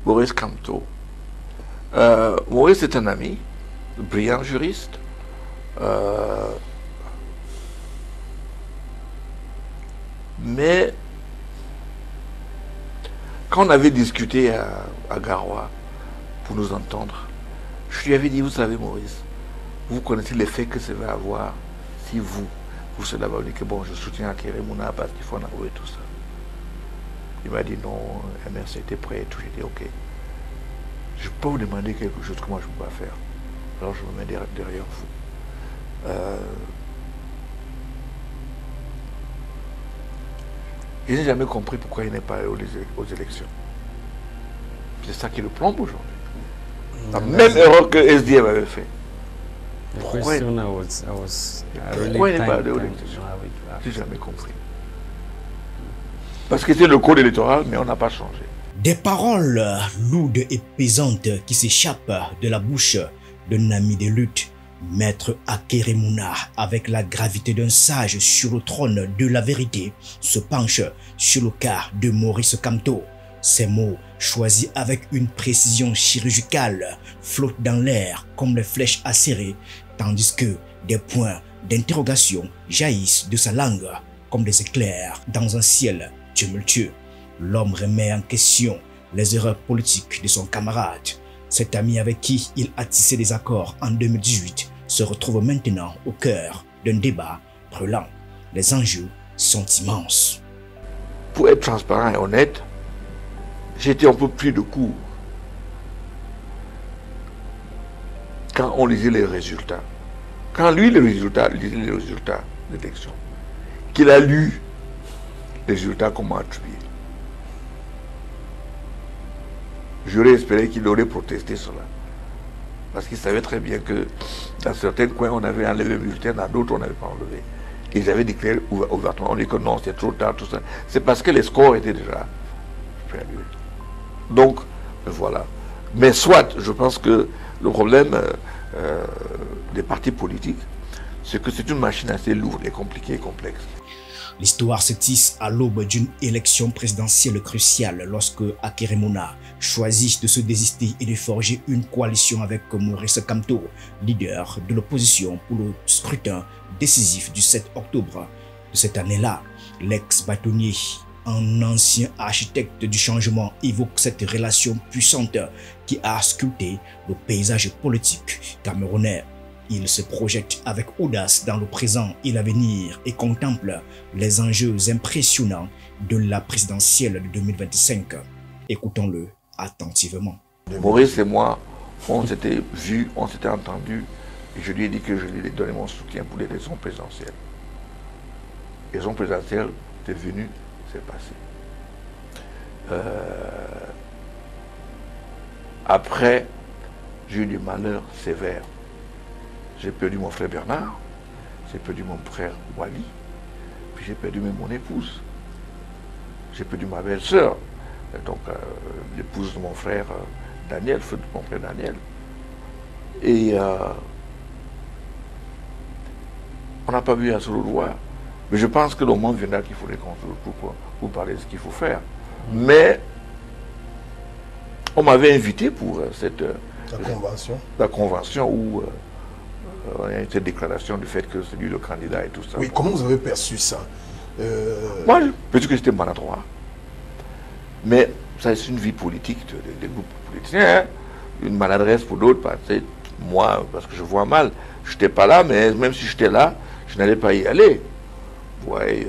Maurice Kamto. Maurice est un ami, brillant juriste. Mais quand on avait discuté à Garoua pour nous entendre, je lui avais dit, vous savez Maurice, vous connaissez l'effet que ça va avoir si vous se l'avez dit que bon, je soutiens Akéry Mouna parce qu'il faut en avouer tout ça. Il m'a dit non, MRC était prêt et tout. J'ai dit ok. Je peux vous demander quelque chose que moi je ne peux pas faire. Alors je me mets derrière vous. Je n'ai jamais compris pourquoi il n'est pas allé aux élections. C'est ça qui le plombe aujourd'hui. La même erreur que SDF avait fait. Pourquoi il n'est pas allé aux élections? Je n'ai jamais compris. Parce que c'est le code électoral, mais on n'a pas changé. Des paroles lourdes et pesantes qui s'échappent de la bouche d'un ami de lutte, Maître Akéry Mouna, avec la gravité d'un sage sur le trône de la vérité, se penche sur le cas de Maurice Kamto. Ces mots, choisis avec une précision chirurgicale, flottent dans l'air comme des flèches acérées, tandis que des points d'interrogation jaillissent de sa langue comme des éclairs dans un ciel tumultueux. L'homme remet en question les erreurs politiques de son camarade. Cet ami avec qui il a tissé des accords en 2018 se retrouve maintenant au cœur d'un débat brûlant. Les enjeux sont immenses. Pour être transparent et honnête, j'étais un peu pris de court quand on lisait les résultats. Quand lui, lisait les résultats d'élection, qu'il a lu les résultats qu'on m'a attribués. J'aurais espéré qu'il aurait protesté cela. Parce qu'il savait très bien que dans certains coins, on avait enlevé le bulletin, dans d'autres, on n'avait pas enlevé. Ils avaient déclaré ouvertement, on dit que non, c'est trop tard, tout ça. C'est parce que les scores étaient déjà préalés. Donc, voilà. Mais soit, je pense que le problème des partis politiques, c'est que c'est une machine assez lourde et compliquée et complexe. L'histoire se tisse à l'aube d'une élection présidentielle cruciale lorsque Akéry Mouna choisit de se désister et de forger une coalition avec Maurice Kamto, leader de l'opposition pour le scrutin décisif du 7 octobre de cette année-là. L'ex-bâtonnier, un ancien architecte du changement, évoque cette relation puissante qui a sculpté le paysage politique camerounais. Il se projette avec audace dans le présent et l'avenir et contemple les enjeux impressionnants de la présidentielle de 2025. Écoutons-le attentivement. Maurice et moi, on s'était vus, on s'était entendus, et je lui ai dit que je lui ai donné mon soutien pour les raisons présidentielles. Les raisons présidentielles, c'est venu, c'est passé. Après, j'ai eu des malheurs sévères. J'ai perdu mon frère Bernard, j'ai perdu mon frère Wally, puis j'ai perdu même mon épouse. J'ai perdu ma belle-sœur, donc l'épouse de mon frère Daniel, feu de mon frère Daniel. Et on n'a pas vu un seul voir. Mais je pense que le moment viendra qu'il faudrait qu'on se retrouve pour parler de ce qu'il faut faire. Mais on m'avait invité pour la convention où il y a cette déclaration du fait que c'est lui le candidat et tout ça. Oui, comment vous avez perçu ça? Moi, je pense que c'était maladroit. Mais ça, c'est une vie politique des groupes politiciens. Hein. Une maladresse pour d'autres, moi, parce que je vois mal. Je n'étais pas là, mais même si j'étais là, je n'allais pas y aller. Ouais,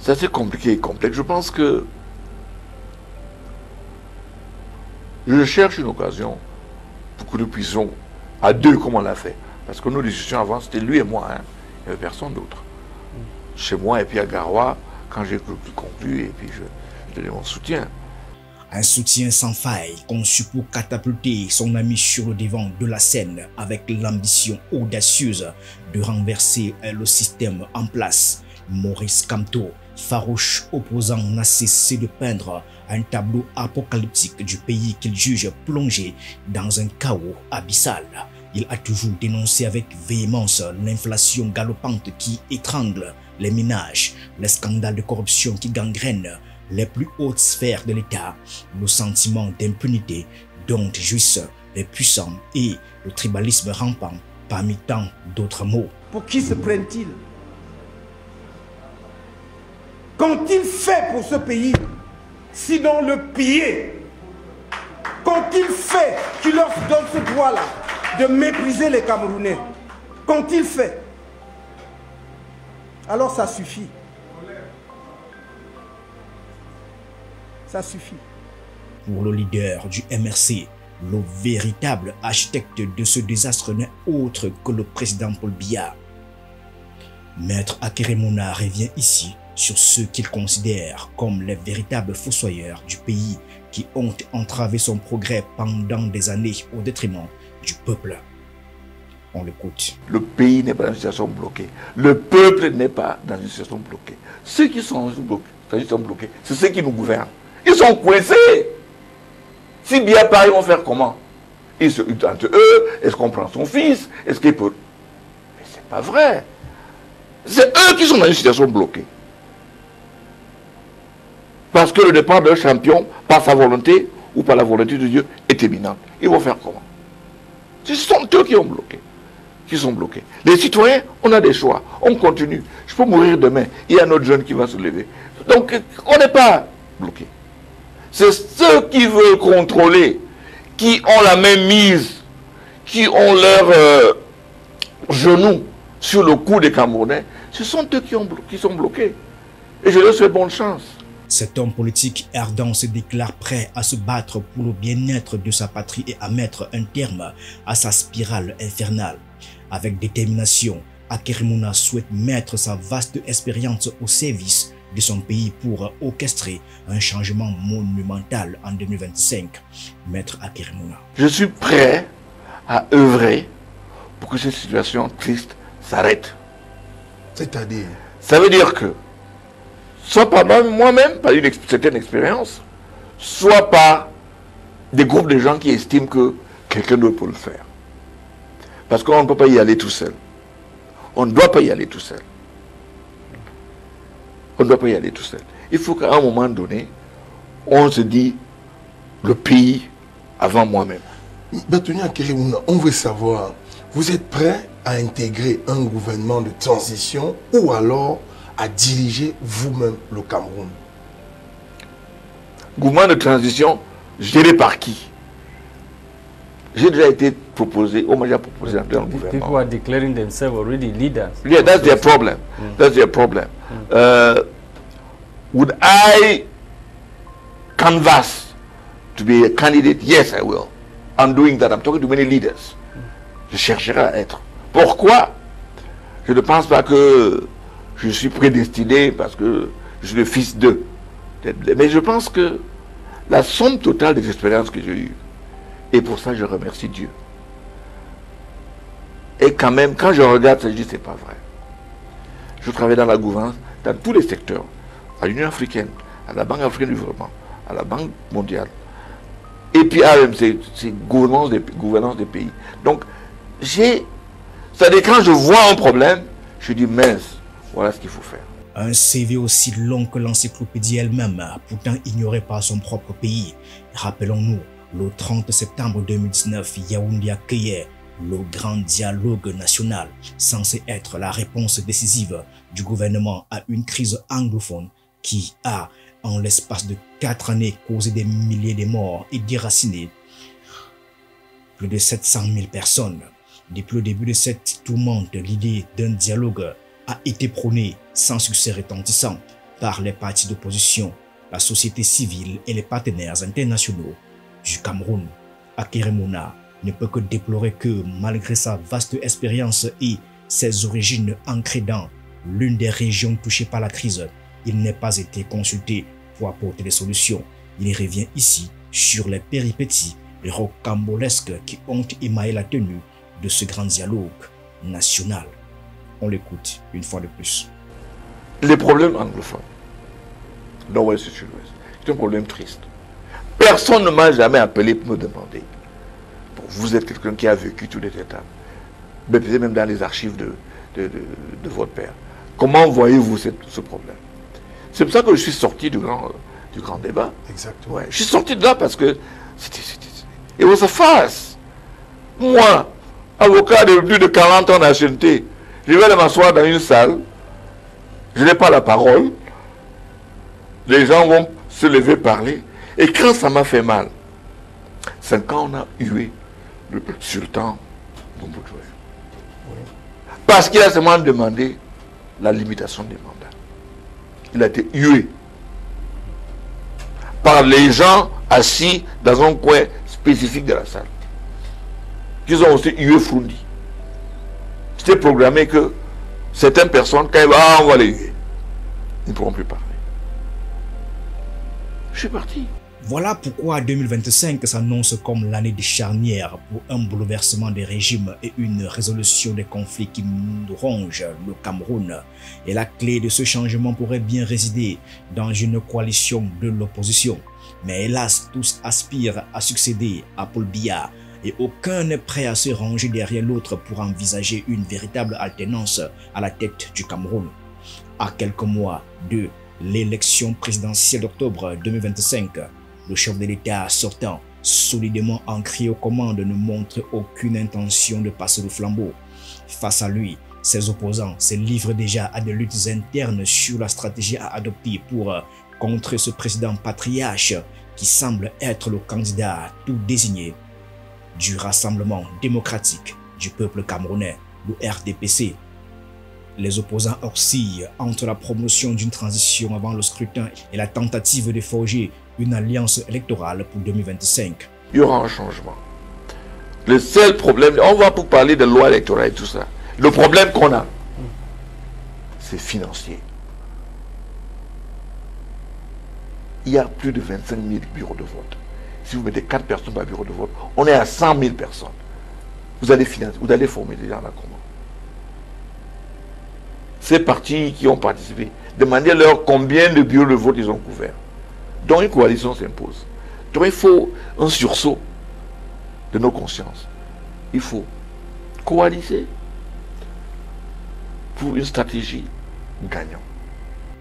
c'est assez compliqué et complexe. Je pense que je cherche une occasion pour que nous puissions, à deux, comme on l'a fait. Parce que nos discussions avant, c'était lui et moi. Hein. Il n'y avait personne d'autre. Chez moi et puis à Garoua, quand j'ai conclu, et puis je donnais mon soutien. Un soutien sans faille conçu pour catapulter son ami sur le devant de la scène avec l'ambition audacieuse de renverser le système en place. Maurice Kamto, farouche opposant, n'a cessé de peindre un tableau apocalyptique du pays qu'il juge plongé dans un chaos abyssal. Il a toujours dénoncé avec véhémence l'inflation galopante qui étrangle les ménages, les scandales de corruption qui gangrènent les plus hautes sphères de l'État, le sentiment d'impunité dont jouissent les puissants et le tribalisme rampant parmi tant d'autres mots. Pour qui se prennent-ils? Qu'ont-ils fait pour ce pays, sinon le piller? Qu'ont-ils fait qui leur donne ce droit-là de mépriser les Camerounais? Qu'ont-ils fait? Alors ça suffit. Ça suffit. Pour le leader du MRC, le véritable architecte de ce désastre n'est autre que le président Paul Biya. Maître Akérémouna revient ici sur ceux qu'il considère comme les véritables fossoyeurs du pays qui ont entravé son progrès pendant des années au détriment du peuple. On l'écoute. Le pays n'est pas dans une situation bloquée. Le peuple n'est pas dans une situation bloquée. Ceux qui sont bloqués, c'est ceux qui nous gouvernent. Ils sont coincés. Si Biya part, ils vont faire comment? Ils se hutent entre eux. Est-ce qu'on prend son fils? Est-ce qu'il peut... Mais c'est pas vrai. C'est eux qui sont dans une situation bloquée. Parce que le départ d'un champion, par sa volonté ou par la volonté de Dieu, est éminent. Ils vont faire comment? Ce sont eux qui ont bloqué. Qui sont bloqués. Les citoyens, on a des choix. On continue. Je peux mourir demain. Il y a un autre jeune qui va se lever. Donc, on n'est pas bloqué. C'est ceux qui veulent contrôler, qui ont la même mise, qui ont leur genou sur le cou des Camerounais. Ce sont eux qui sont bloqués. Et je leur souhaite bonne chance. Cet homme politique ardent se déclare prêt à se battre pour le bien-être de sa patrie et à mettre un terme à sa spirale infernale. Avec détermination, Akérémouna souhaite mettre sa vaste expérience au service de son pays pour orchestrer un changement monumental en 2025. Maître Akérémouna. Je suis prêt à œuvrer pour que cette situation triste s'arrête. C'est-à-dire? Ça veut dire que soit par moi-même, par une certaine expérience, soit par des groupes de gens qui estiment que quelqu'un d'autre peut le faire. Parce qu'on ne peut pas y aller tout seul. On ne doit pas y aller tout seul. On ne doit pas y aller tout seul. Il faut qu'à un moment donné, on se dit le pays avant moi-même. Batouni Akérémouna, on veut savoir, vous êtes prêt à intégrer un gouvernement de transition ou alors à diriger vous-même le Cameroun? Gouvernement de transition, géré par qui? J'ai déjà été proposé, on m'a déjà proposé dans le gouvernement. People are declaring themselves already leaders. Yeah, that's their problem. That's their problem. Would I canvass to be a candidate? Yes, I will. I'm doing that. I'm talking to many leaders. Je chercherai à être. Pourquoi? Je ne pense pas que je suis prédestiné parce que je suis le fils d'eux. Mais je pense que la somme totale des expériences que j'ai eues, et pour ça je remercie Dieu. Et quand même, quand je regarde ça, je dis c'est pas vrai. Je travaille dans la gouvernance, dans tous les secteurs, à l'Union africaine, à la Banque africaine du développement, à la Banque mondiale, et puis à l'AMC, c'est gouvernance des pays. Donc, c'est-à-dire quand je vois un problème, je dis mince, voilà ce qu'il faut faire. Un CV aussi long que l'encyclopédie elle-même, pourtant ignoré par son propre pays. Rappelons-nous, le 30 septembre 2019, Yaoundé accueillait le grand dialogue national, censé être la réponse décisive du gouvernement à une crise anglophone qui a, en l'espace de 4 années, causé des milliers de morts et déraciné plus de 700 000 personnes. Depuis le début de cette tourmente, l'idée d'un dialogue a été prônée sans succès retentissant par les partis d'opposition, la société civile et les partenaires internationaux du Cameroun. Akérémouna ne peut que déplorer que, malgré sa vaste expérience et ses origines ancrées dans l'une des régions touchées par la crise, il n'ait pas été consulté pour apporter des solutions. Il revient ici sur les péripéties rocambolesques qui ont émaillé la tenue de ce grand dialogue national. On l'écoute une fois de plus. Les problèmes anglophones, nord-ouest et sud-ouest, c'est un problème triste. Personne ne m'a jamais appelé pour me demander. Bon, vous êtes quelqu'un qui a vécu tous les étapes. Mais peut-être même dans les archives de votre père. Comment voyez-vous ce problème? C'est pour ça que je suis sorti du grand débat. Exactement. Ouais, je suis sorti de là parce que c'était... It was a farce. Moi, avocat de plus de 40 ans d'ancienneté, je vais aller m'asseoir dans une salle, je n'ai pas la parole, les gens vont se lever parler, et quand ça m'a fait mal, c'est quand on a hué le sultan Boumboutoua. Parce qu'il a seulement demandé la limitation des mandats. Il a été hué par les gens assis dans un coin spécifique de la salle. Ils ont aussi hué Frundi. C'était programmé que certaines personnes, quand on va les huer, ils ne pourront plus parler. Je suis parti. Voilà pourquoi 2025 s'annonce comme l'année de charnière pour un bouleversement des régimes et une résolution des conflits qui rongent le Cameroun. Et la clé de ce changement pourrait bien résider dans une coalition de l'opposition. Mais hélas, tous aspirent à succéder à Paul Biya et aucun n'est prêt à se ranger derrière l'autre pour envisager une véritable alternance à la tête du Cameroun. À quelques mois de l'élection présidentielle d'octobre 2025, le chef de l'État sortant, solidement ancré aux commandes, ne montre aucune intention de passer le flambeau. Face à lui, ses opposants se livrent déjà à des luttes internes sur la stratégie à adopter pour contrer ce président patriarche qui semble être le candidat tout désigné du Rassemblement démocratique du peuple camerounais, le RDPC. Les opposants oscillent entre la promotion d'une transition avant le scrutin et la tentative de forger une alliance électorale pour 2025. Il y aura un changement. Le seul problème, on va pour parler de loi électorale et tout ça. Le problème qu'on a, c'est financier. Il y a plus de 25 000 bureaux de vote. Si vous mettez 4 personnes par bureau de vote, on est à 100 000 personnes. Vous allez financer, vous allez former des gens là comment? Ces partis qui ont participé, demandez-leur combien de bureaux de vote ils ont couverts. Donc une coalition s'impose. Donc il faut un sursaut de nos consciences. Il faut coaliser pour une stratégie gagnante.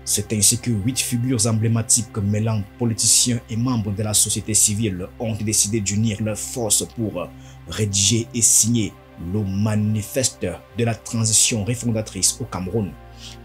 C'est ainsi que 8 figures emblématiques mêlant politiciens et membres de la société civile ont décidé d'unir leurs forces pour rédiger et signer le manifeste de la transition refondatrice au Cameroun.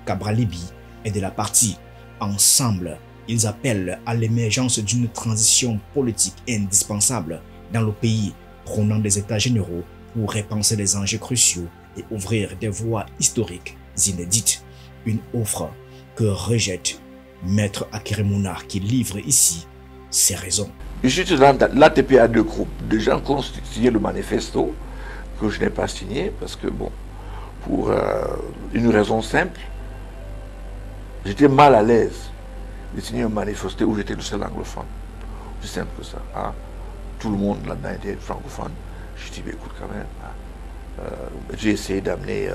Cabral Libi est de la partie. Ensemble, ils appellent à l'émergence d'une transition politique indispensable dans le pays, prônant des états généraux pour repenser les enjeux cruciaux et ouvrir des voies historiques inédites. Une offre que rejette Maître Akérémouna qui livre ici ses raisons. Je suis dans l'ATP à 2 groupes. Des gens qui ont signé le manifesto, que je n'ai pas signé, parce que bon, pour une raison simple, j'étais mal à l'aise de signer un manifesto où j'étais le seul anglophone. C'est simple que ça. Hein. Tout le monde là-dedans était francophone. Je dis, écoute quand même, hein. J'ai essayé d'amener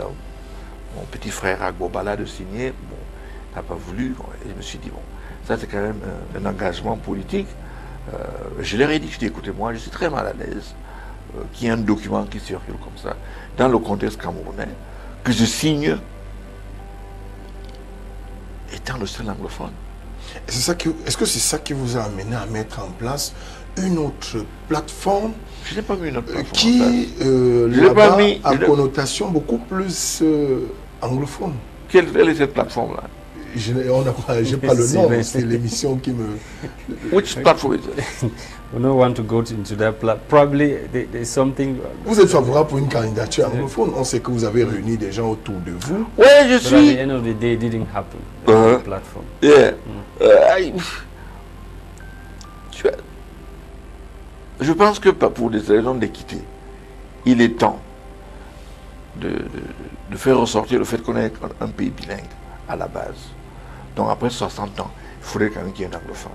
mon petit frère Agbobala de signer. Bon, il n'a pas voulu. Bon, et je me suis dit, bon, ça c'est quand même un engagement politique. Je leur ai dit, écoutez, moi je suis très mal à l'aise qu'il y ait un document qui circule comme ça, dans le contexte camerounais, que je signe étant le seul anglophone. Est-ce que c'est ça qui vous a amené à mettre en place une autre plateforme? Je n'ai pas mis une autre plateforme qui là-bas a connotation beaucoup plus anglophone. Quelle est cette plateforme-là? Je n'ai pas le nom, c'est l'émission qui me... Which platform is it? We don't want to go into that. Probably there's something. Vous êtes favorable pour une candidature anglophone. On sait que vous avez réuni des gens autour de vous. Oui, je suis. But at the end of the day, it didn't happen. The platform. Yeah. Je pense que pour des raisons d'équité, il est temps de faire ressortir le fait qu'on est un pays bilingue à la base. Donc après 60 ans, il faudrait quand même qu'il y ait un anglophone.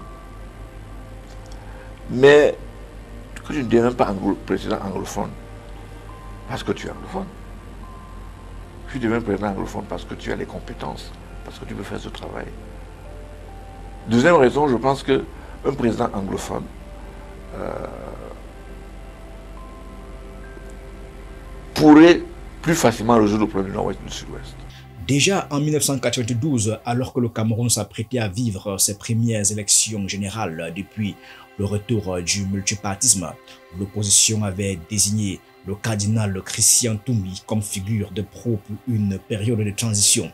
Mais que je ne deviens pas président anglophone parce que tu es anglophone. Tu deviens président anglophone parce que tu as les compétences, parce que tu peux faire ce travail. Deuxième raison, je pense qu'un président anglophone pourrait plus facilement résoudre le problème du Nord-Ouest et du Sud-Ouest. Déjà en 1992, alors que le Cameroun s'apprêtait à vivre ses premières élections générales depuis le retour du multipartisme, l'opposition avait désigné le cardinal Christian Toumi comme figure de proue pour une période de transition.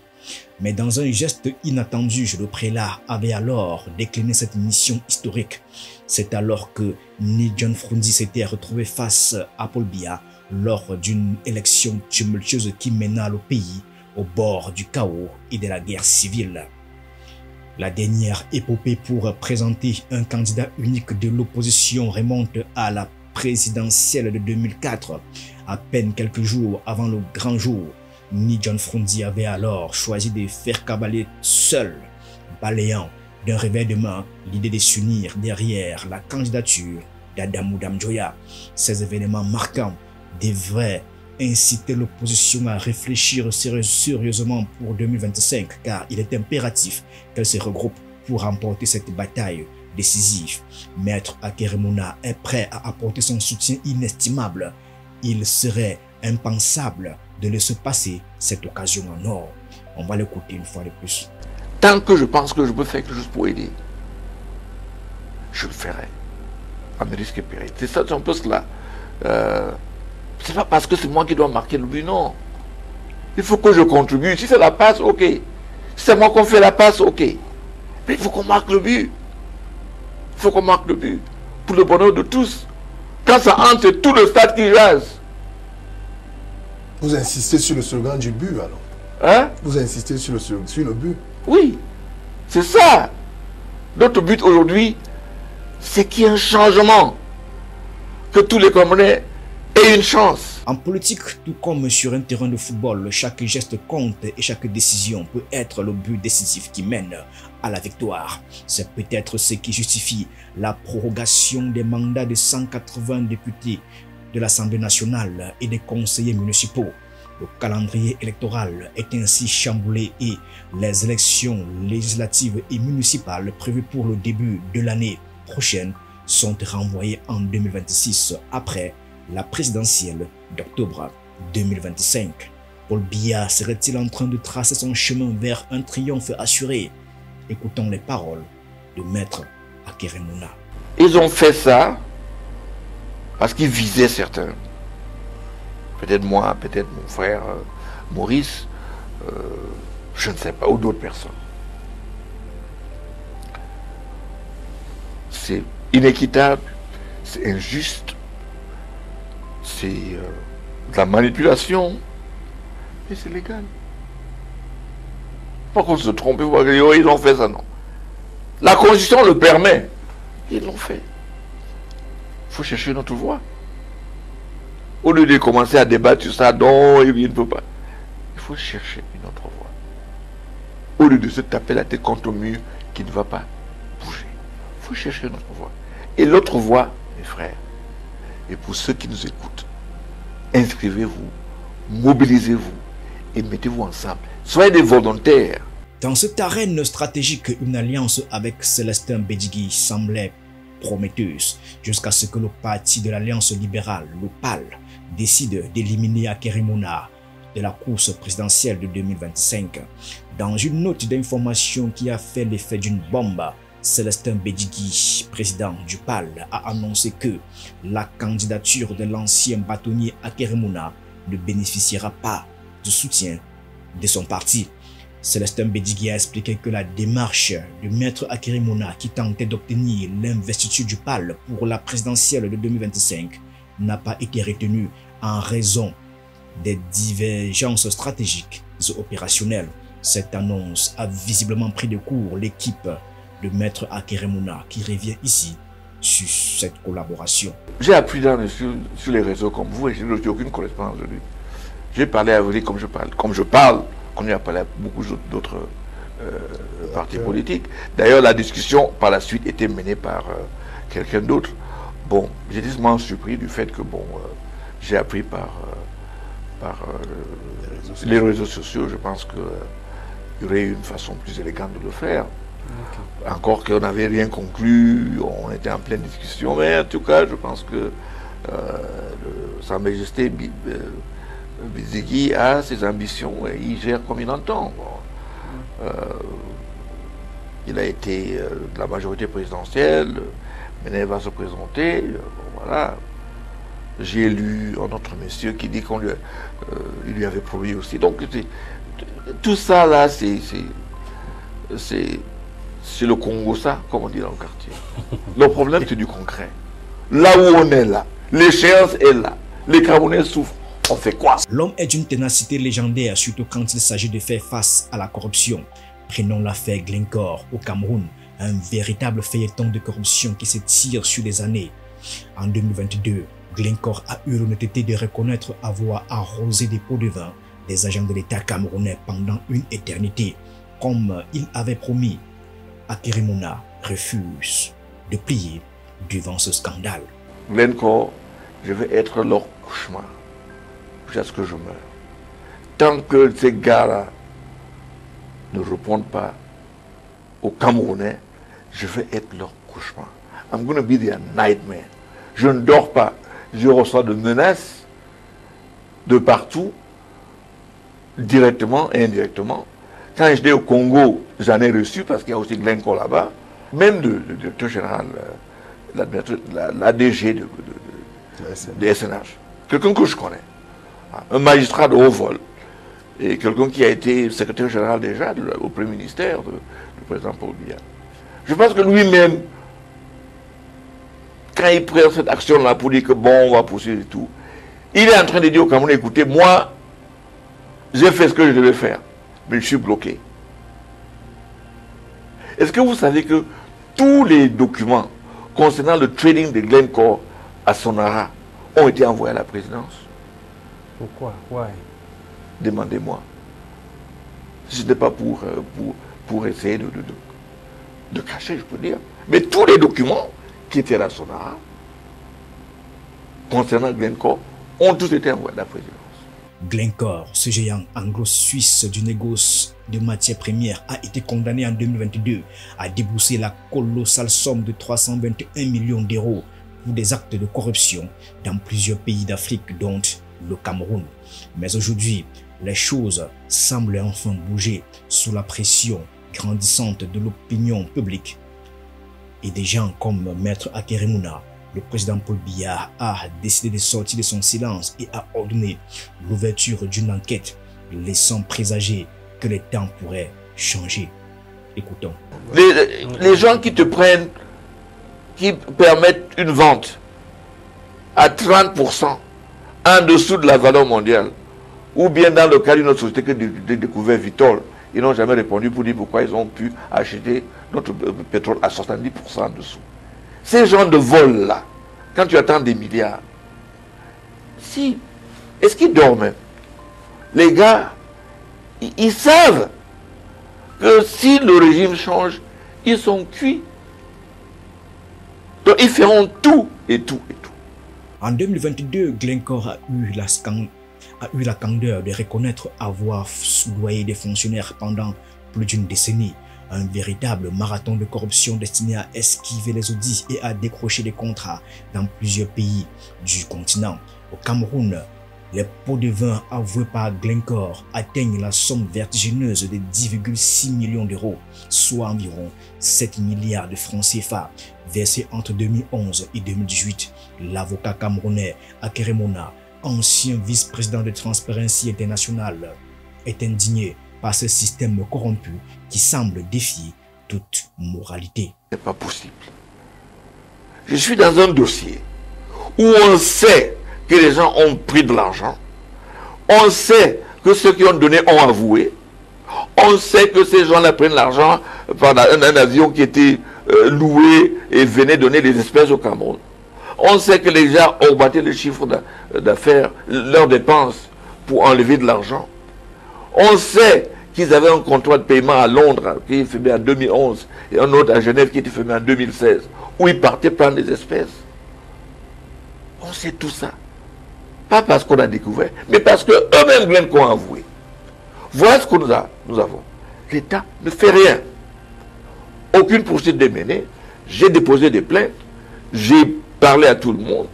Mais dans un geste inattendu, le prélat avait alors décliné cette mission historique. C'est alors que Ni John Frounzi s'était retrouvé face à Paul Biya lors d'une élection tumultueuse qui mena le pays au bord du chaos et de la guerre civile. La dernière épopée pour présenter un candidat unique de l'opposition remonte à la présidentielle de 2004. À peine quelques jours avant le grand jour, Ni John Frounzi avait alors choisi de faire cavaler seul, balayant d'un revers de main l'idée de s'unir derrière la candidature d'Adamou Damjoya. Ces événements marquants devraient inciter l'opposition à réfléchir sérieusement pour 2025, car il est impératif qu'elle se regroupe pour remporter cette bataille décisive. Maître Akeremouna est prêt à apporter son soutien inestimable. Il serait impensable de laisser passer cette occasion en or. On va l'écouter une fois de plus. Tant que je pense que je peux faire quelque chose pour aider, je le ferai. À mes risques et périls. C'est ça, c'est un peu cela. C'est pas parce que c'est moi qui dois marquer le but, non. Il faut que je contribue. Si c'est la passe, ok. Si c'est moi qu'on fait la passe, ok. Mais il faut qu'on marque le but. Il faut qu'on marque le but. Pour le bonheur de tous. Quand ça entre, c'est tout le stade qui jase. Vous insistez sur le slogan du but, alors? Hein? Vous insistez sur le but? Oui. C'est ça. Notre but aujourd'hui, c'est qu'il y ait un changement. Que tous les Camerounais aient une chance. En politique, tout comme sur un terrain de football, chaque geste compte et chaque décision peut être le but décisif qui mène à la victoire. C'est peut-être ce qui justifie la prorogation des mandats de 180 députés de l'Assemblée nationale et des conseillers municipaux. Le calendrier électoral est ainsi chamboulé et les élections législatives et municipales prévues pour le début de l'année prochaine sont renvoyées en 2026 après la présidentielle d'octobre 2025. Paul Biya serait-il en train de tracer son chemin vers un triomphe assuré? Écoutons les paroles de Maître Akeremouna. Ils ont fait ça parce qu'ils visaient certains. Peut-être moi, peut-être mon frère Maurice, je ne sais pas, ou d'autres personnes. C'est inéquitable, c'est injuste, c'est de la manipulation, mais c'est légal. Pas qu'on se trompe, ils ont fait ça, non. La Constitution le permet, ils l'ont fait. Il faut chercher notre voie. Au lieu de commencer à débattre sur ça, non, il ne peut pas. Il faut chercher une autre voie. Au lieu de se taper la tête contre un mur qui ne va pas bouger. Il faut chercher une autre voie. Et l'autre voie, mes frères, et pour ceux qui nous écoutent, inscrivez-vous, mobilisez-vous et mettez-vous ensemble. Soyez des volontaires. Dans cette arène stratégique, une alliance avec Célestin Bédigui semblait prometteuse jusqu'à ce que le parti de l'Alliance libérale, le PAL, décide d'éliminer Akeremouna de la course présidentielle de 2025. Dans une note d'information qui a fait l'effet d'une bombe, Célestin Bédigui, président du PAL, a annoncé que la candidature de l'ancien bâtonnier Akeremouna ne bénéficiera pas du soutien de son parti. Célestin Bédigui a expliqué que la démarche de Maître Akeremouna qui tentait d'obtenir l'investiture du PAL pour la présidentielle de 2025 n'a pas été retenue en raison des divergences stratégiques et opérationnelles. Cette annonce a visiblement pris de court l'équipe de Maître Akeremouna qui revient ici sur cette collaboration. J'ai appris sur les réseaux comme vous et je n'ai aucune correspondance de lui. J'ai parlé à vous comme je parle. On y a parlé à beaucoup d'autres partis politiques. D'ailleurs, la discussion par la suite était menée par quelqu'un d'autre. Bon, j'étais vraiment surpris du fait que, bon, j'ai appris par les réseaux sociaux. Je pense qu'il y aurait une façon plus élégante de le faire. Okay. Encore qu'on n'avait rien conclu, on était en pleine discussion. Mais en tout cas, je pense que Sa Majesté Bizigi a ses ambitions et il gère comme il entend. Bon. Il a été de la majorité présidentielle, maintenant il va se présenter. Bon, voilà. J'ai lu un autre monsieur qui dit qu'il lui avait promis aussi. Donc tout ça là, c'est le Congo, ça, comme on dit dans le quartier. Le problème, c'est du concret. Là où on est là, l'échéance est là, les Camerounais souffrent. On fait quoi? L'homme est d'une ténacité légendaire, surtout quand il s'agit de faire face à la corruption. Prenons l'affaire Glencore au Cameroun, un véritable feuilleton de corruption qui s'étire sur des années. En 2022, Glencore a eu l'honnêteté de reconnaître avoir arrosé des pots de vin des agents de l'État camerounais pendant une éternité, comme il avait promis. Akérémouna refuse de plier devant ce scandale. Glencore, je vais être leur cauchemar jusqu'à ce que je meure. Tant que ces gars-là ne répondent pas aux Camerounais, je vais être leur cauchemar. I'm going to be their nightmare. Je ne dors pas. Je reçois de menaces de partout, directement et indirectement. Quand j'étais au Congo, j'en ai reçu parce qu'il y a aussi Glencore là-bas, même le directeur général, l'ADG de SNH, quelqu'un que je connais, un magistrat de haut vol, et quelqu'un qui a été secrétaire général déjà au Premier ministère du président Paul Biya. Je pense que lui-même, quand il prend cette action-là pour dire que bon, on va poursuivre et tout, il est en train de dire au Cameroun, écoutez, moi, j'ai fait ce que je devais faire, mais je suis bloqué. Est-ce que vous savez que tous les documents concernant le trading de Glencore à Sonara ont été envoyés à la présidence? Pourquoi? Why? Demandez-moi. Ce n'est pas pour essayer de cacher, je peux dire. Mais tous les documents qui étaient à la Sonara concernant Glencore ont tous été envoyés à la présidence. Glencore, ce géant anglo-suisse du négoce de matières premières, a été condamné en 2022 à débourser la colossale somme de 321 millions d'euros pour des actes de corruption dans plusieurs pays d'Afrique, dont le Cameroun. Mais aujourd'hui, les choses semblent enfin bouger sous la pression grandissante de l'opinion publique. Et des gens comme Maître Akérémouna, le président Paul Biya a décidé de sortir de son silence et a ordonné l'ouverture d'une enquête, laissant présager que les temps pourraient changer. Écoutons. Les gens qui te prennent, qui permettent une vente à 30% en dessous de la valeur mondiale, ou bien dans le cas d'une autre société que de découvert Vitol, ils n'ont jamais répondu pour dire pourquoi ils ont pu acheter notre pétrole à 70% en dessous. Ces gens de vol-là, quand tu attends des milliards, si, est-ce qu'ils dorment? Les gars, ils savent que si le régime change, ils sont cuits. Donc ils feront tout et tout et tout. En 2022, Glencore a eu la candeur de reconnaître avoir soudoyé des fonctionnaires pendant plus d'une décennie. Un véritable marathon de corruption destiné à esquiver les audits et à décrocher des contrats dans plusieurs pays du continent. Au Cameroun, les pots de vin avoués par Glencore atteignent la somme vertigineuse de 10,6 millions d'euros, soit environ 7 milliards de francs CFA, versés entre 2011 et 2018. L'avocat camerounais Akérémouna, ancien vice-président de Transparency International, est indigné par ce système corrompu qui semble défier toute moralité. Ce n'est pas possible. Je suis dans un dossier où on sait que les gens ont pris de l'argent, on sait que ceux qui ont donné ont avoué, on sait que ces gens-là prennent l'argent pendant un avion qui était loué et venait donner des espèces au Cameroun. On sait que les gens ont battu le chiffre d'affaires, leurs dépenses pour enlever de l'argent. On sait qu'ils avaient un contrat de paiement à Londres qui est fait en 2011 et un autre à Genève qui était fait en 2016 où ils partaient prendre des espèces. On sait tout ça. Pas parce qu'on a découvert, mais parce qu'eux-mêmes Glencore ont avoué. Voilà ce que nous avons. L'État ne fait rien. Aucune poursuite n'est menée. J'ai déposé des plaintes. J'ai parlé à tout le monde.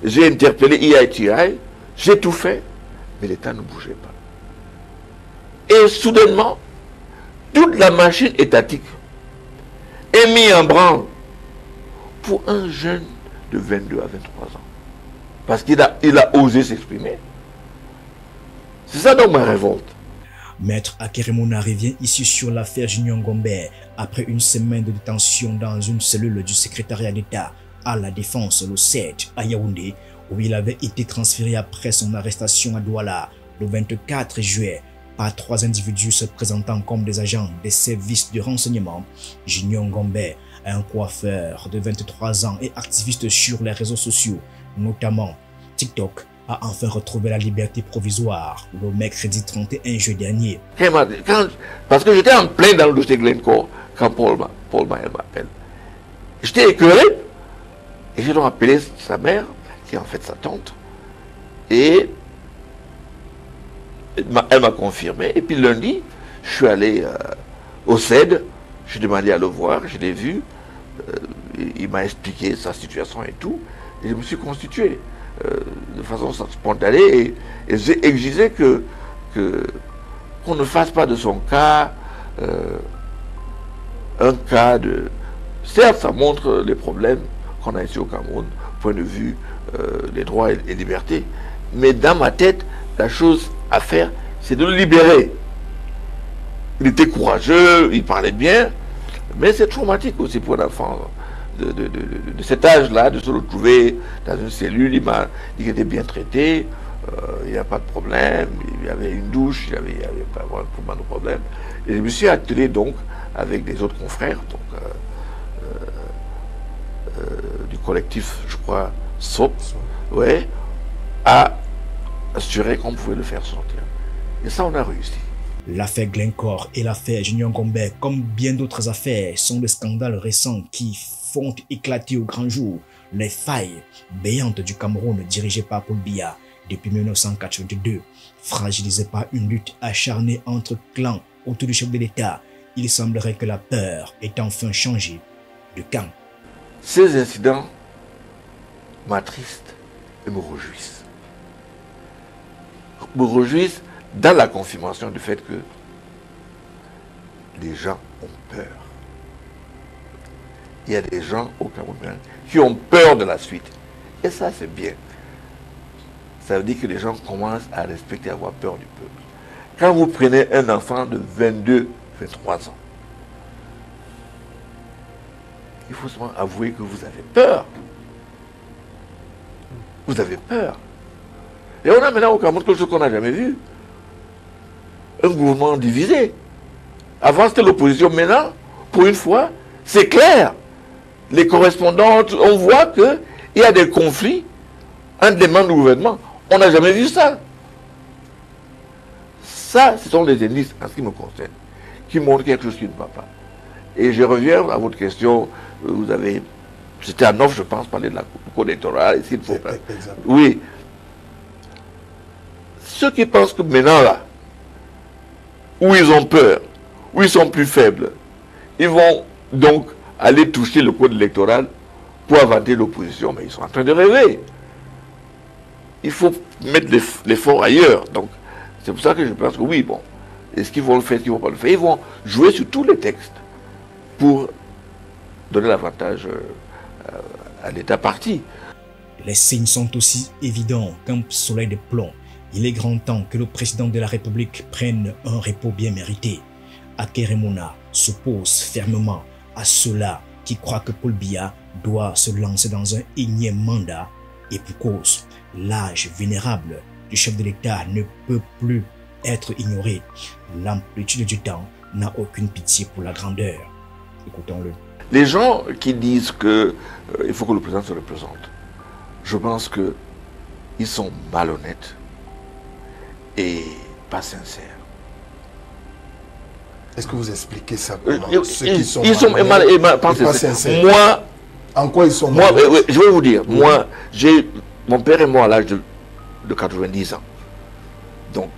J'ai interpellé EITI. J'ai tout fait. Mais l'État ne bougeait pas. Et soudainement, toute la machine étatique est mise en branle pour un jeune de 22 à 23 ans. Parce qu'il a osé s'exprimer. C'est ça donc ma révolte. Maître Akérémouna revient ici sur l'affaire Junior Ngombe après une semaine de détention dans une cellule du secrétariat d'État à la défense, le 7 à Yaoundé, où il avait été transféré après son arrestation à Douala le 24 juillet par 3 individus se présentant comme des agents des services de renseignement. Junior Ngombe, un coiffeur de 23 ans et activiste sur les réseaux sociaux, notamment TikTok, a enfin retrouvé la liberté provisoire le mercredi 31 juillet dernier. Parce que j'étais en plein dans le dossier Glencore quand Paul m'appelle. J'étais écœuré et j'ai donc appelé sa mère, qui est en fait sa tante, et elle m'a confirmé. Et puis lundi, je suis allé au CED, j'ai demandé à le voir, je l'ai vu, il m'a expliqué sa situation et tout, et je me suis constitué de façon spontanée et j'ai exigé qu'on ne fasse pas de son cas un cas de... Certes, ça montre les problèmes qu'on a ici au Cameroun, point de vue des droits et libertés, mais dans ma tête, la chose à faire, c'est de le libérer. Il était courageux, il parlait bien, mais c'est traumatique aussi pour un enfant de cet âge-là, de se retrouver dans une cellule. Il m'a dit qu'il était bien traité, il n'y a pas de problème, il y avait une douche, il n'y avait pas vraiment de problème. Et je me suis attelé donc avec des autres confrères, donc, du collectif, je crois, SOP, ouais, à assurer qu'on pouvait le faire sortir. Et ça, on a réussi. L'affaire Glencore et l'affaire Junior Ngombe, comme bien d'autres affaires, sont des scandales récents qui font éclater au grand jour les failles béantes du Cameroun dirigées par Paul Biya depuis 1982. Fragilisé par une lutte acharnée entre clans autour du chef de l'État, il semblerait que la peur ait enfin changé de camp. Ces incidents m'attristent et me réjouissent. Me réjouissent dans la confirmation du fait que les gens ont peur. Il y a des gens au Cameroun qui ont peur de la suite. Et ça, c'est bien. Ça veut dire que les gens commencent à respecter, à avoir peur du peuple. Quand vous prenez un enfant de 22, 23 ans, il faut seulement avouer que vous avez peur. Vous avez peur. Et on a maintenant au Cameroun quelque chose qu'on n'a jamais vu. Un gouvernement divisé. Avant, c'était l'opposition. Maintenant, pour une fois, c'est clair. Les correspondantes, on voit qu'il y a des conflits entre des membres du gouvernement. On n'a jamais vu ça. Ça, ce sont des indices, en ce qui me concerne, qui montrent quelque chose qui ne va pas. Et je reviens à votre question. Vous avez... C'était à Neuf, je pense, parler de la code électorale. Oui. Ceux qui pensent que maintenant, là, où ils ont peur, où ils sont plus faibles, ils vont donc aller toucher le code électoral pour inventer l'opposition. Mais ils sont en train de rêver. Il faut mettre l'effort ailleurs. Donc, c'est pour ça que je pense que oui, bon, est-ce qu'ils vont le faire, est-ce qu'ils ne vont pas le faire? Ils vont jouer sur tous les textes pour donner l'avantage à l'État parti. Les signes sont aussi évidents qu'un soleil de plomb. Il est grand temps que le président de la République prenne un repos bien mérité. Akérémouna s'oppose fermement à ceux-là qui croient que Paul Biya doit se lancer dans un énième mandat, et pour cause, l'âge vénérable du chef de l'État ne peut plus être ignoré. L'amplitude du temps n'a aucune pitié pour la grandeur. Écoutons-le. Les gens qui disent qu'il faut que le président se représente, je pense qu'ils sont malhonnêtes et pas sincères. Est-ce que vous expliquez ça comment? Ceux ils qui sont pas sincères. Moi, en quoi ils sont moi, malhonnêtes? je vais vous dire, moi, mon père est mort à l'âge de 90 ans. Donc,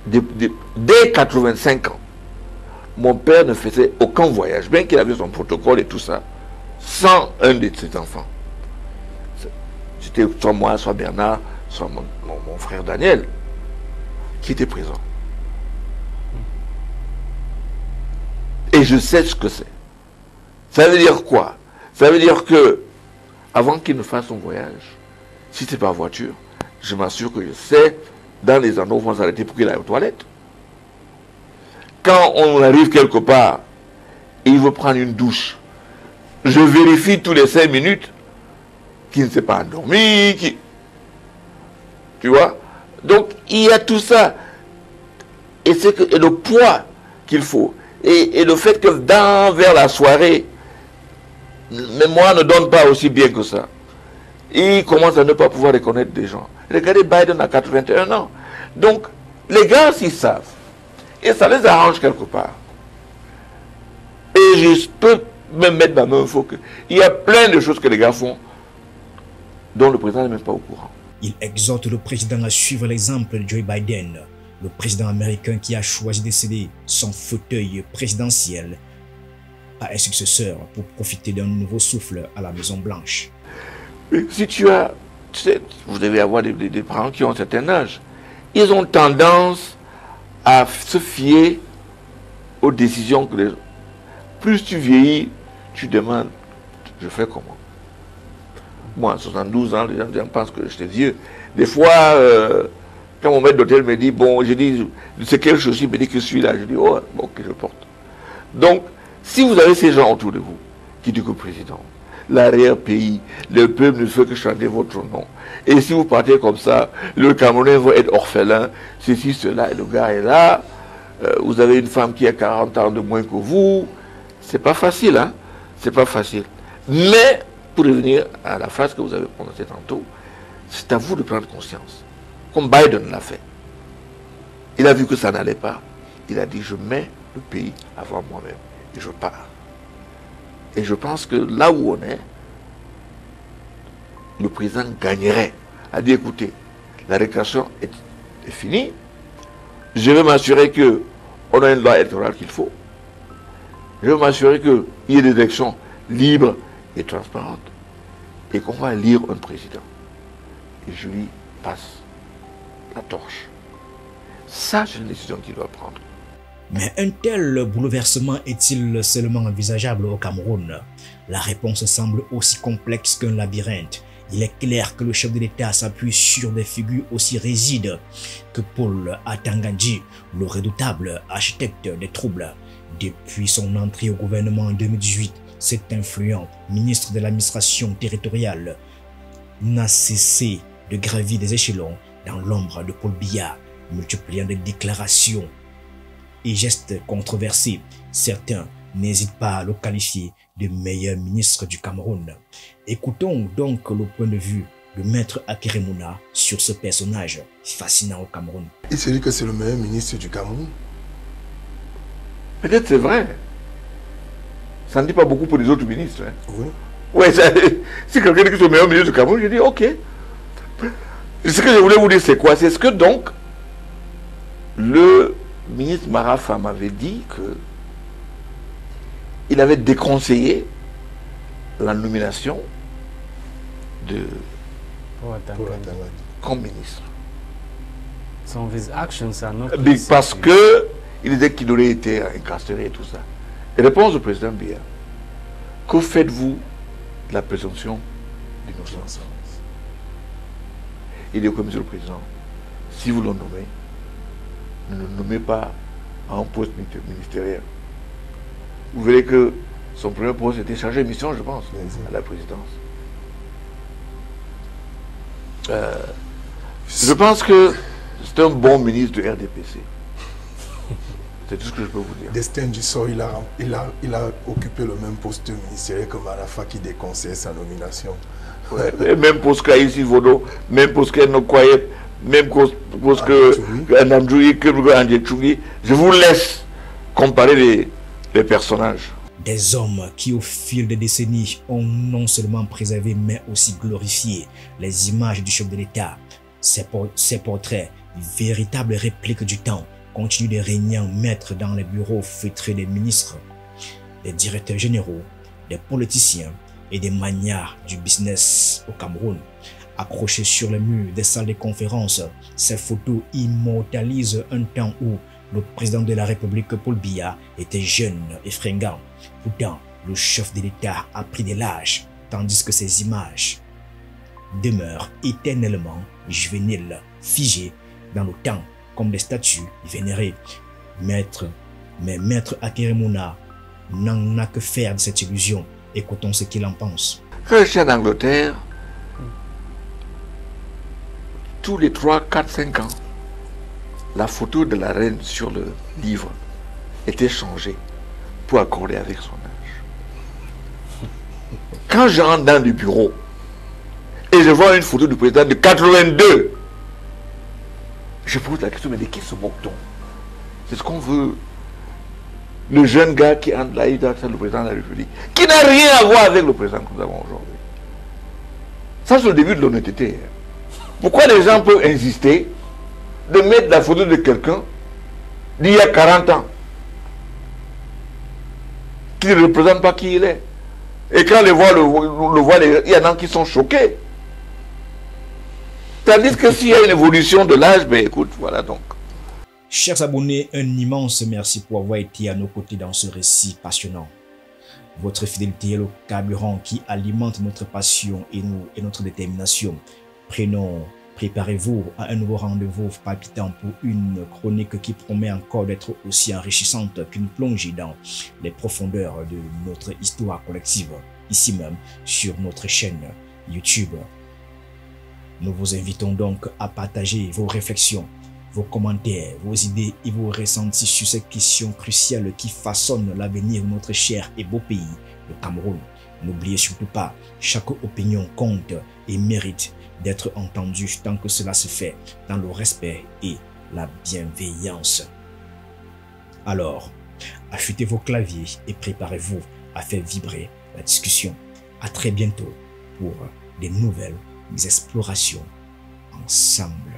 dès 85 ans, mon père ne faisait aucun voyage, bien qu'il avait son protocole et tout ça, sans un de ses enfants. C'était soit moi, soit Bernard, soit mon frère Daniel, qui était présent. Et je sais ce que c'est. Ça veut dire quoi? Ça veut dire que, avant qu'il ne fasse son voyage, si c'est par voiture, je m'assure que je sais dans les endroits où on va s'arrêter pour qu'il aille aux toilettes. Quand on arrive quelque part et il veut prendre une douche, je vérifie tous les 5 minutes qu'il ne s'est pas endormi, tu vois? Donc, il y a tout ça. Et c'est le poids qu'il faut. Et le fait que vers la soirée, mais moi ne donne pas aussi bien que ça. Il commence à ne pas pouvoir reconnaître des gens. Regardez, Biden a 81 ans. Donc, les gars, s'ils savent, et ça les arrange quelque part. Et je peux me mettre ma main au feu qu'il y a plein de choses que les gars font dont le président n'est même pas au courant. Il exhorte le président à suivre l'exemple de Joe Biden, le président américain qui a choisi de céder son fauteuil présidentiel à un successeur pour profiter d'un nouveau souffle à la Maison Blanche. Si tu sais, vous devez avoir des parents qui ont un certain âge. Ils ont tendance à se fier aux décisions que les... Plus tu vieillis, tu demandes, je fais comment? Moi, à 72 ans, les gens pensent que j'étais vieux. Des fois, quand mon maître d'hôtel me dit, bon, je dis, c'est quelle chose, il me dit que celui-là, je dis, oh, bon, que je porte. Donc, si vous avez ces gens autour de vous qui disent que président, l'arrière-pays, le peuple ne fait que chanter votre nom. Et si vous partez comme ça, le Camerounais va être orphelin, ceci, cela, et le gars est là, vous avez une femme qui a 40 ans de moins que vous, c'est pas facile, hein, c'est pas facile. Mais, pour revenir à la phrase que vous avez prononcée tantôt, c'est à vous de prendre conscience, comme Biden l'a fait. Il a vu que ça n'allait pas, il a dit, je mets le pays avant moi-même, et je pars. Et je pense que là où on est, le président gagnerait à dire, écoutez, la récréation est finie, je vais m'assurer qu'on a une loi électorale qu'il faut, je vais m'assurer qu'il y ait des élections libres et transparentes, et qu'on va élire un président. Et je lui passe la torche. Ça, c'est une décision qu'il doit prendre. Mais un tel bouleversement est-il seulement envisageable au Cameroun? La réponse semble aussi complexe qu'un labyrinthe. Il est clair que le chef de l'État s'appuie sur des figures aussi rigides que Paul Atangandji, le redoutable architecte des troubles. Depuis son entrée au gouvernement en 2018, cet influent ministre de l'administration territoriale n'a cessé de gravir des échelons dans l'ombre de Paul Biya, multipliant des déclarations et gestes controversés. Certains n'hésitent pas à le qualifier de meilleur ministre du Cameroun. Écoutons donc le point de vue de Maître Akeremouna sur ce personnage fascinant au Cameroun. Il se dit que c'est le meilleur ministre du Cameroun. Peut-être c'est vrai. Ça ne dit pas beaucoup pour les autres ministres. Hein. Oui. Ouais, si quelqu'un dit que c'est le meilleur ministre du Cameroun, je dis ok. Ce que je voulais vous dire, c'est quoi? C'est ce que donc le ministre Marafa m'avait dit que il avait déconseillé la nomination de comme ministre. Some of his actions are not Parce que il disait qu'il aurait été incarcéré et tout ça. Et réponse du président Biya, que faites-vous de la présomption d'innocence? Il dit que monsieur le président, si vous le nommez, ne le nommez pas à un poste ministériel. Vous verrez que son premier poste était chargé de mission, je pense, à la présidence. Je pense que c'est un bon ministre de RDPC. C'est tout ce que je peux vous dire. Destin du sort, il a occupé le même poste ministériel que Marafa qui déconseille sa nomination. Ouais, même poste qu'Aïssi Vodo, même poste qu'Enokoye, même poste que Namdjoui, que Andjetchoui. Je vous laisse comparer les personnages. Des hommes qui au fil des décennies ont non seulement préservé mais aussi glorifié les images du chef de l'État. Ces portraits, véritables répliques du temps, continuent de régner en maître dans les bureaux feutrés des ministres, des directeurs généraux, des politiciens et des magnats du business au Cameroun. Accrochées sur les murs des salles de conférence, ces photos immortalisent un temps où le président de la République, Paul Biya, était jeune et fringant. Pourtant, le chef de l'État a pris de l'âge, tandis que ces images demeurent éternellement juvéniles, figées dans le temps comme des statues vénérées. Maître Akeremouna n'en a que faire de cette illusion. Écoutons ce qu'il en pense. Quand je suis en Angleterre, tous les 3, 4, 5 ans, la photo de la reine sur le livre était changée pour accorder avec son âge. Quand je rentre dans le bureau et je vois une photo du président de 82, je pose la question, mais de qui se moque-t-on? C'est ce qu'on veut. Le jeune gars qui entre là, il doit être le président de la République, qui n'a rien à voir avec le président que nous avons aujourd'hui. Ça, c'est le début de l'honnêteté. Pourquoi les gens peuvent insister de mettre la photo de quelqu'un d'il y a 40 ans, qui ne représente pas qui il est? Et quand on le voit, il y en a qui sont choqués. Tandis que s'il y a une évolution de l'âge, ben écoute, voilà donc. Chers abonnés, un immense merci pour avoir été à nos côtés dans ce récit passionnant. Votre fidélité est le carburant qui alimente notre passion et notre détermination. Préparez-vous à un nouveau rendez-vous palpitant pour une chronique qui promet encore d'être aussi enrichissante qu'une plongée dans les profondeurs de notre histoire collective, ici même sur notre chaîne YouTube. Nous vous invitons donc à partager vos réflexions, vos commentaires, vos idées et vos ressentis sur ces questions cruciales qui façonnent l'avenir de notre cher et beau pays, le Cameroun. N'oubliez surtout pas, chaque opinion compte et mérite d'être entendue tant que cela se fait dans le respect et la bienveillance. Alors, affûtez vos claviers et préparez-vous à faire vibrer la discussion. À très bientôt pour de nouvelles explorations ensemble.